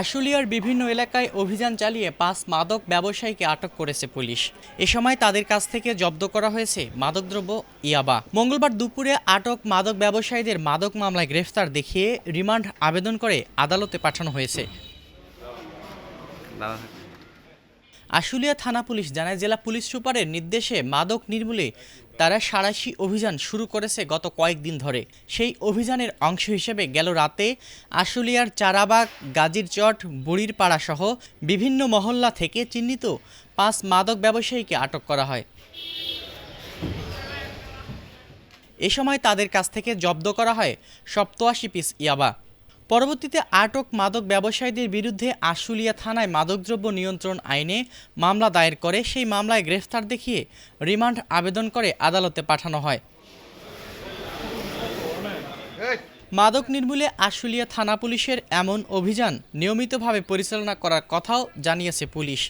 আশুলিয়ার বিভিন্ন এলাকায় অভিযান চালিয়ে ৫ মাদক ব্যবসায়ীকে আটক করেছে পুলিশ। এ সময় তাদের কাছ থেকে জব্দ করা হয়েছে মাদকদ্রব্য ইয়াবা। মঙ্গলবার দুপুরে আটক মাদক ব্যবসায়ীদের মাদক মামলায় গ্রেফতার দেখিয়ে রিমান্ড আবেদন করে আদালতে পাঠানো হয়েছে। আশুলিয়া থানা পুলিশ জানায়, জেলা পুলিশ সুপারের নির্দেশে মাদক নির্মূলে তারা সাঁড়াশি অভিযান শুরু করেছে গত কয়েকদিন ধরে। সেই অভিযানের অংশ হিসেবে গেল রাতে আশুলিয়ার চারাবাগ, গাজীরচট, বুড়িরপাড়া সহ বিভিন্ন মহল্লা থেকে চিহ্নিত ৫ মাদক ব্যবসায়ীকে আটক করা হয়। এ সময় তাদের কাছ থেকে জব্দ করা হয় ৮৭ পিস ইয়াবা। পরবর্তীতে আটক মাদক ব্যবসায়ীদের বিরুদ্ধে আশুলিয়া থানায় মাদকদ্রব্য নিয়ন্ত্রণ আইনে মামলা দায়ের করে সেই মামলায় গ্রেফতার দেখিয়ে রিমান্ড আবেদন করে আদালতে পাঠানো হয়। মাদক নির্মূলে আশুলিয়া থানা পুলিশের এমন অভিযান নিয়মিতভাবে পরিচালনা করার কথাও জানিয়েছে পুলিশ।